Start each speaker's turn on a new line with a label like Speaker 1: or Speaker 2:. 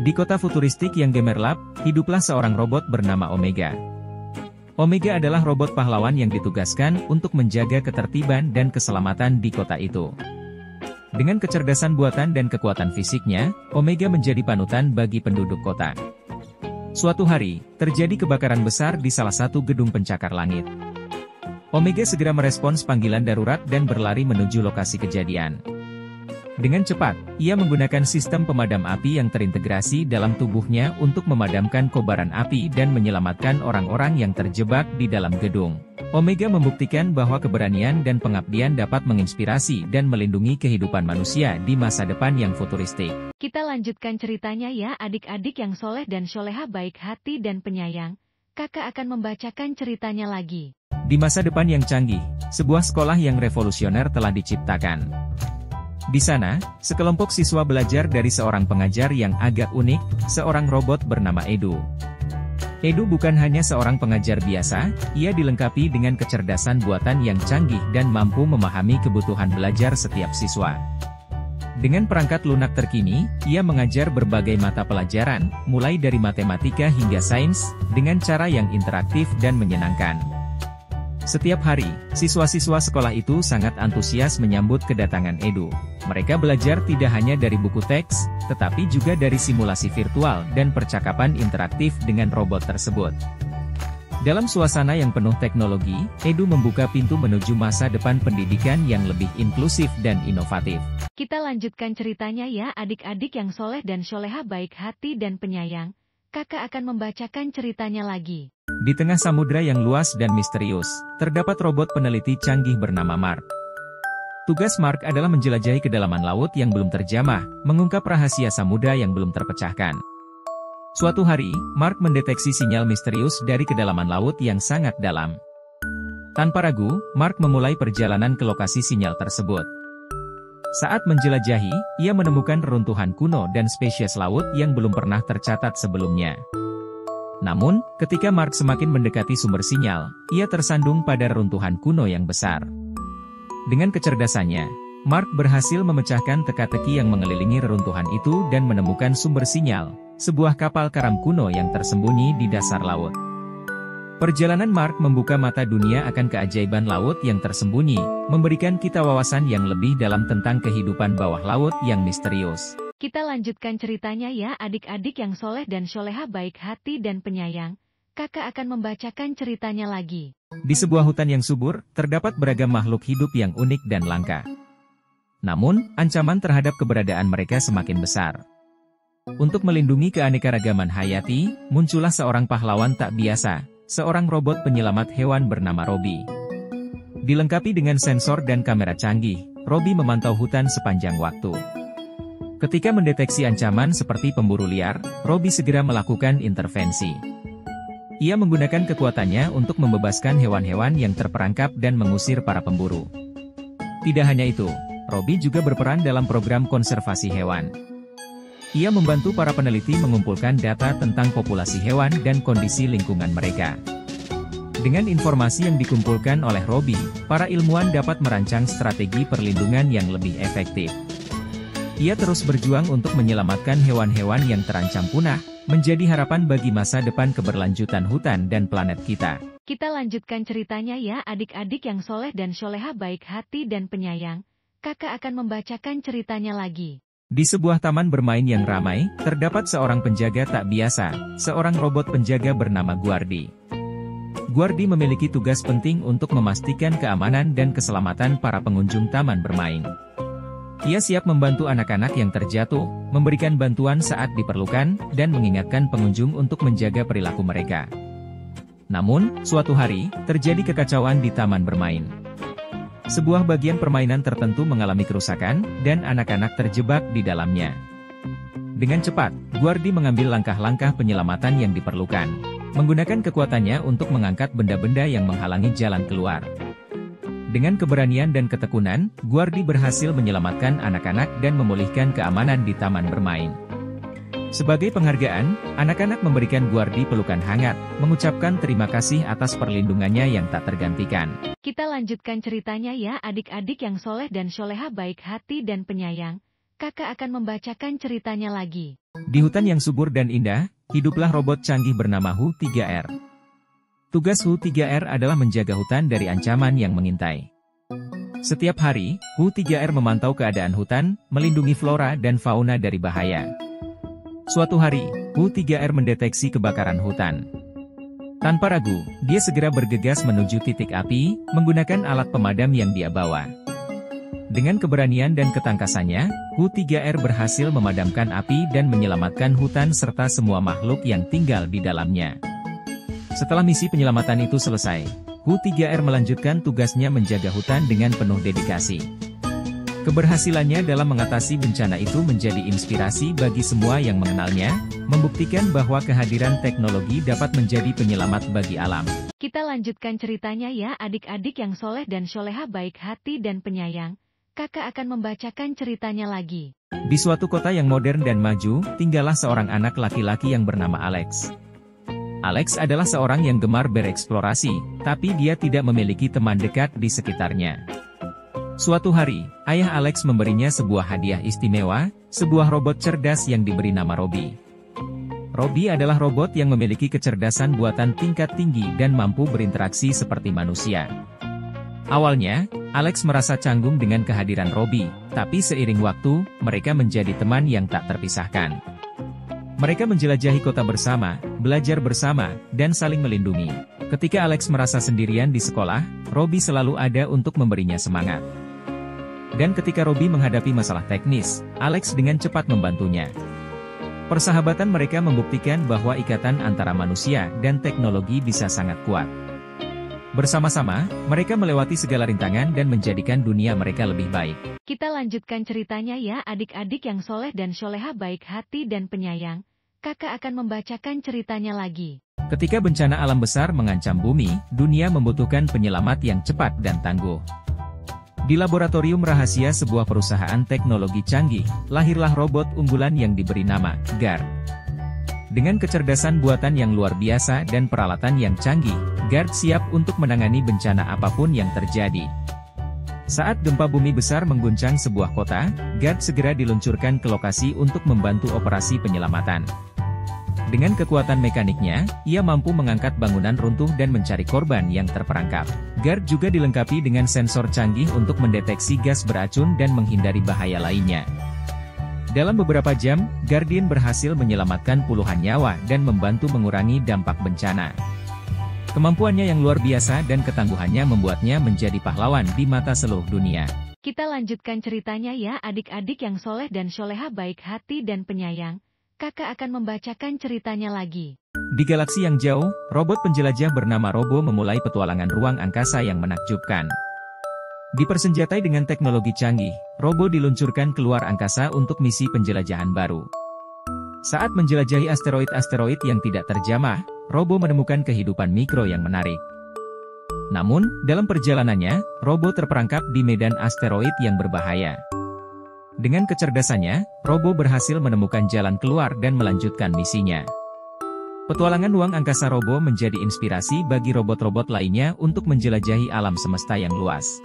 Speaker 1: Di kota futuristik yang gemerlap, hiduplah seorang robot bernama Omega. Omega adalah robot pahlawan yang ditugaskan untuk menjaga ketertiban dan keselamatan di kota itu. Dengan kecerdasan buatan dan kekuatan fisiknya, Omega menjadi panutan bagi penduduk kota. Suatu hari, terjadi kebakaran besar di salah satu gedung pencakar langit. Omega segera merespons panggilan darurat dan berlari menuju lokasi kejadian. Dengan cepat, ia menggunakan sistem pemadam api yang terintegrasi dalam tubuhnya untuk memadamkan kobaran api dan menyelamatkan orang-orang yang terjebak di dalam gedung. Omega membuktikan bahwa keberanian dan pengabdian dapat menginspirasi dan melindungi kehidupan manusia di masa depan yang futuristik.
Speaker 2: Kita lanjutkan ceritanya ya adik-adik yang soleh dan soleha baik hati dan penyayang. Kakak akan membacakan ceritanya lagi.
Speaker 1: Di masa depan yang canggih, sebuah sekolah yang revolusioner telah diciptakan. Di sana, sekelompok siswa belajar dari seorang pengajar yang agak unik, seorang robot bernama Edu. Edu bukan hanya seorang pengajar biasa, ia dilengkapi dengan kecerdasan buatan yang canggih dan mampu memahami kebutuhan belajar setiap siswa. Dengan perangkat lunak terkini, ia mengajar berbagai mata pelajaran, mulai dari matematika hingga sains, dengan cara yang interaktif dan menyenangkan. Setiap hari, siswa-siswa sekolah itu sangat antusias menyambut kedatangan Edu. Mereka belajar tidak hanya dari buku teks, tetapi juga dari simulasi virtual dan percakapan interaktif dengan robot tersebut. Dalam suasana yang penuh teknologi, Edu membuka pintu menuju masa depan pendidikan yang lebih inklusif dan inovatif.
Speaker 2: Kita lanjutkan ceritanya ya adik-adik yang soleh dan soleha baik hati dan penyayang. Kakak akan membacakan ceritanya lagi.
Speaker 1: Di tengah samudera yang luas dan misterius, terdapat robot peneliti canggih bernama Mark. Tugas Mark adalah menjelajahi kedalaman laut yang belum terjamah, mengungkap rahasia samudera yang belum terpecahkan. Suatu hari, Mark mendeteksi sinyal misterius dari kedalaman laut yang sangat dalam. Tanpa ragu, Mark memulai perjalanan ke lokasi sinyal tersebut. Saat menjelajahi, ia menemukan reruntuhan kuno dan spesies laut yang belum pernah tercatat sebelumnya. Namun, ketika Mark semakin mendekati sumber sinyal, ia tersandung pada reruntuhan kuno yang besar. Dengan kecerdasannya, Mark berhasil memecahkan teka-teki yang mengelilingi reruntuhan itu dan menemukan sumber sinyal, sebuah kapal karam kuno yang tersembunyi di dasar laut. Perjalanan Mark membuka mata dunia akan keajaiban laut yang tersembunyi, memberikan kita wawasan yang lebih dalam tentang kehidupan bawah laut yang misterius.
Speaker 2: Kita lanjutkan ceritanya ya adik-adik yang soleh dan soleha baik hati dan penyayang. Kakak akan membacakan ceritanya lagi.
Speaker 1: Di sebuah hutan yang subur, terdapat beragam makhluk hidup yang unik dan langka. Namun, ancaman terhadap keberadaan mereka semakin besar. Untuk melindungi keanekaragaman hayati, muncullah seorang pahlawan tak biasa, seorang robot penyelamat hewan bernama Robby. Dilengkapi dengan sensor dan kamera canggih, Robby memantau hutan sepanjang waktu. Ketika mendeteksi ancaman seperti pemburu liar, Robby segera melakukan intervensi. Ia menggunakan kekuatannya untuk membebaskan hewan-hewan yang terperangkap dan mengusir para pemburu. Tidak hanya itu, Robby juga berperan dalam program konservasi hewan. Ia membantu para peneliti mengumpulkan data tentang populasi hewan dan kondisi lingkungan mereka. Dengan informasi yang dikumpulkan oleh Robby, para ilmuwan dapat merancang strategi perlindungan yang lebih efektif. Ia terus berjuang untuk menyelamatkan hewan-hewan yang terancam punah, menjadi harapan bagi masa depan keberlanjutan hutan dan planet kita.
Speaker 2: Kita lanjutkan ceritanya ya adik-adik yang soleh dan soleha baik hati dan penyayang. Kakak akan membacakan ceritanya lagi.
Speaker 1: Di sebuah taman bermain yang ramai, terdapat seorang penjaga tak biasa, seorang robot penjaga bernama Guardi. Guardi memiliki tugas penting untuk memastikan keamanan dan keselamatan para pengunjung taman bermain. Ia siap membantu anak-anak yang terjatuh, memberikan bantuan saat diperlukan, dan mengingatkan pengunjung untuk menjaga perilaku mereka. Namun, suatu hari, terjadi kekacauan di taman bermain. Sebuah bagian permainan tertentu mengalami kerusakan, dan anak-anak terjebak di dalamnya. Dengan cepat, Guardi mengambil langkah-langkah penyelamatan yang diperlukan, menggunakan kekuatannya untuk mengangkat benda-benda yang menghalangi jalan keluar. Dengan keberanian dan ketekunan, Guardi berhasil menyelamatkan anak-anak dan memulihkan keamanan di taman bermain. Sebagai penghargaan, anak-anak memberikan Guardi pelukan hangat, mengucapkan terima kasih atas perlindungannya yang tak tergantikan.
Speaker 2: Kita lanjutkan ceritanya ya adik-adik yang soleh dan soleha baik hati dan penyayang. kakak akan membacakan ceritanya lagi.
Speaker 1: Di hutan yang subur dan indah, hiduplah robot canggih bernama Hu-3R. Tugas Hu-3R adalah menjaga hutan dari ancaman yang mengintai. Setiap hari, Hu-3R memantau keadaan hutan, melindungi flora dan fauna dari bahaya. Suatu hari, Hu-3R mendeteksi kebakaran hutan. Tanpa ragu, dia segera bergegas menuju titik api, menggunakan alat pemadam yang dia bawa. Dengan keberanian dan ketangkasannya, Hu-3R berhasil memadamkan api dan menyelamatkan hutan serta semua makhluk yang tinggal di dalamnya. Setelah misi penyelamatan itu selesai, Hu-3R melanjutkan tugasnya menjaga hutan dengan penuh dedikasi. Keberhasilannya dalam mengatasi bencana itu menjadi inspirasi bagi semua yang mengenalnya, membuktikan bahwa kehadiran teknologi dapat menjadi penyelamat bagi alam.
Speaker 2: Kita lanjutkan ceritanya ya adik-adik yang soleh dan soleha baik hati dan penyayang. Kakak akan membacakan ceritanya lagi.
Speaker 1: Di suatu kota yang modern dan maju, tinggallah seorang anak laki-laki yang bernama Alex. Alex adalah seorang yang gemar bereksplorasi, tapi dia tidak memiliki teman dekat di sekitarnya. Suatu hari, ayah Alex memberinya sebuah hadiah istimewa, sebuah robot cerdas yang diberi nama Robbie. Robbie adalah robot yang memiliki kecerdasan buatan tingkat tinggi dan mampu berinteraksi seperti manusia. Awalnya, Alex merasa canggung dengan kehadiran Robbie, tapi seiring waktu, mereka menjadi teman yang tak terpisahkan. Mereka menjelajahi kota bersama, belajar bersama, dan saling melindungi. Ketika Alex merasa sendirian di sekolah, Robbie selalu ada untuk memberinya semangat. Dan ketika Robbie menghadapi masalah teknis, Alex dengan cepat membantunya. Persahabatan mereka membuktikan bahwa ikatan antara manusia dan teknologi bisa sangat kuat. Bersama-sama, mereka melewati segala rintangan dan menjadikan dunia mereka lebih baik.
Speaker 2: Kita lanjutkan ceritanya ya adik-adik yang soleh dan soleha baik hati dan penyayang. Kakak akan membacakan ceritanya lagi.
Speaker 1: Ketika bencana alam besar mengancam bumi, dunia membutuhkan penyelamat yang cepat dan tangguh. Di laboratorium rahasia sebuah perusahaan teknologi canggih, lahirlah robot unggulan yang diberi nama Guard. Dengan kecerdasan buatan yang luar biasa dan peralatan yang canggih, Guard siap untuk menangani bencana apapun yang terjadi. Saat gempa bumi besar mengguncang sebuah kota, Guard segera diluncurkan ke lokasi untuk membantu operasi penyelamatan. Dengan kekuatan mekaniknya, ia mampu mengangkat bangunan runtuh dan mencari korban yang terperangkap. Guard juga dilengkapi dengan sensor canggih untuk mendeteksi gas beracun dan menghindari bahaya lainnya. Dalam beberapa jam, Guardian berhasil menyelamatkan puluhan nyawa dan membantu mengurangi dampak bencana. Kemampuannya yang luar biasa dan ketangguhannya membuatnya menjadi pahlawan di mata seluruh dunia.
Speaker 2: Kita lanjutkan ceritanya ya adik-adik yang soleh dan soleha baik hati dan penyayang. Kakak akan membacakan ceritanya lagi.
Speaker 1: Di galaksi yang jauh, robot penjelajah bernama Robo memulai petualangan ruang angkasa yang menakjubkan. Dipersenjatai dengan teknologi canggih, Robo diluncurkan keluar angkasa untuk misi penjelajahan baru. Saat menjelajahi asteroid-asteroid yang tidak terjamah, Robo menemukan kehidupan mikro yang menarik. Namun, dalam perjalanannya, Robo terperangkap di medan asteroid yang berbahaya. Dengan kecerdasannya, Robo berhasil menemukan jalan keluar dan melanjutkan misinya. Petualangan ruang angkasa Robo menjadi inspirasi bagi robot-robot lainnya untuk menjelajahi alam semesta yang luas.